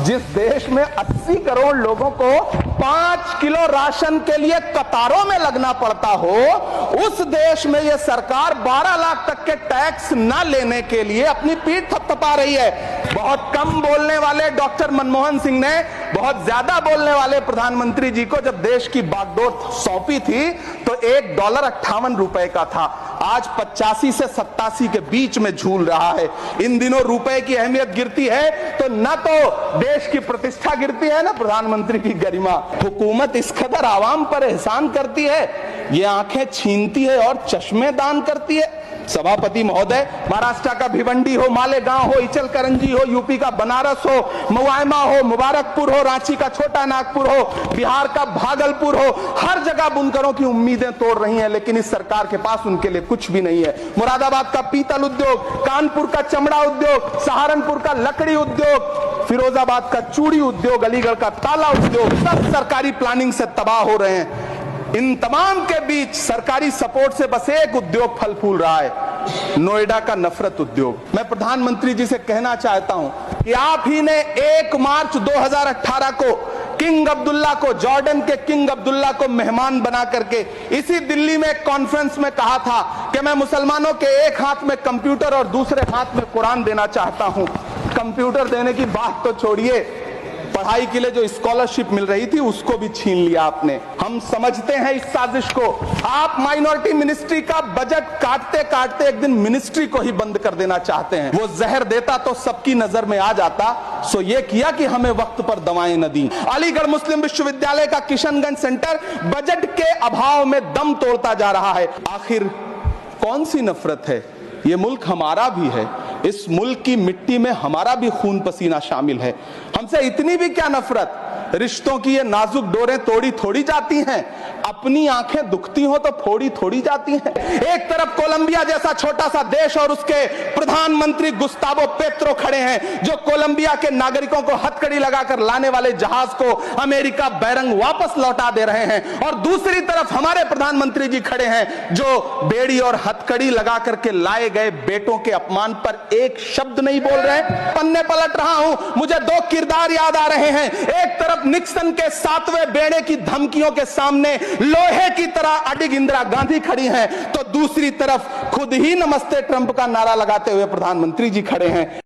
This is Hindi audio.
जिस देश में 80 करोड़ लोगों को 5 किलो राशन के लिए कतारों में लगना पड़ता हो, उस देश में यह सरकार 12 लाख तक के टैक्स न लेने के लिए अपनी पीठ थपथपा रही है। बहुत कम बोलने वाले डॉक्टर मनमोहन सिंह ने बहुत ज्यादा बोलने वाले प्रधानमंत्री जी को जब देश की बागडोर सौंपी थी तो $1.58 का था, आज 85 से 87 के बीच में झूल रहा है। इन दिनों रुपए की अहमियत गिरती है तो न तो देश की प्रतिष्ठा गिरती है ना प्रधानमंत्री की गरिमा। हुकूमत इस कदर आवाम पर एहसान करती है, ये आंखें छीनती है और चश्मे दान करती है। सभापति महोदय, महाराष्ट्र का भिवंडी हो, मालेगांव हो, इचलकरंजी हो, यूपी का बनारस हो, मुआयमा हो, मुबारकपुर हो, रांची का छोटा नागपुर हो, बिहार का भागलपुर हो, हर जगह बुनकरों की उम्मीदें तोड़ रही हैं, लेकिन इस सरकार के पास उनके लिए कुछ भी नहीं है। मुरादाबाद का पीतल उद्योग, कानपुर का चमड़ा उद्योग, सहारनपुर का लकड़ी उद्योग, फिरोजाबाद का चूड़ी उद्योग, अलीगढ़ का ताला उद्योग, सब सरकारी प्लानिंग से तबाह हो रहे हैं। इन तमाम के बीच सरकारी सपोर्ट से बस एक उद्योग फल फूल रहा है, नोएडा का नफरत उद्योग। मैं प्रधानमंत्री जी से कहना चाहता हूं कि आप ही ने 1 मार्च 2018 को किंग अब्दुल्ला को, जॉर्डन के किंग अब्दुल्ला को मेहमान बना करके इसी दिल्ली में एक कॉन्फ्रेंस में कहा था कि मैं मुसलमानों के एक हाथ में कंप्यूटर और दूसरे हाथ में कुरान देना चाहता हूं। कंप्यूटर देने की बात तो छोड़िए, पढ़ाई के लिए जो स्कॉलरशिप मिल रही थी उसको भी छीन लिया आपने। हम समझते हैं इस साजिश को। आप माइनॉरिटी मिनिस्ट्री का बजट काटते काटते एक दिन मिनिस्ट्री को ही बंद कर देना चाहते हैं। वो जहर देता तो सबकी नजर में आ जाता, सो ये किया कि हमें वक्त पर दवाएं न दी। अलीगढ़ मुस्लिम विश्वविद्यालय का किशनगंज सेंटर बजट के अभाव में दम तोड़ता जा रहा है। आखिर कौन सी नफरत है? ये मुल्क हमारा भी है, इस मुल्क की मिट्टी में हमारा भी खून पसीना शामिल है। हमसे इतनी भी क्या नफरत? रिश्तों की ये नाजुक डोरें तोड़ी थोड़ी जाती हैं, अपनी आंखें दुखती हो तो फोड़ी थोड़ी जाती हैं। एक तरफ कोलंबिया जैसा छोटा सा देश और उसके प्रधानमंत्री गुस्तावो पेत्रो खड़े हैं जो कोलंबिया के नागरिकों को हथकड़ी लगाकर लाने वाले जहाज को अमेरिका बैरंग वापस लौटा दे रहे हैं, और दूसरी तरफ हमारे प्रधानमंत्री जी खड़े हैं जो बेड़ी और हथकड़ी लगा करके लाए गए बेटों के अपमान पर एक शब्द नहीं बोल रहे हैं। पन्ने पलट रहा हूं, मुझे 2 किरदार याद आ रहे हैं। एक तरफ निक्सन के 7वें बेड़े की धमकियों के सामने लोहे की तरह अडिग इंदिरा गांधी खड़ी हैं, तो दूसरी तरफ खुद ही नमस्ते ट्रंप का नारा लगाते हुए प्रधानमंत्री जी खड़े हैं।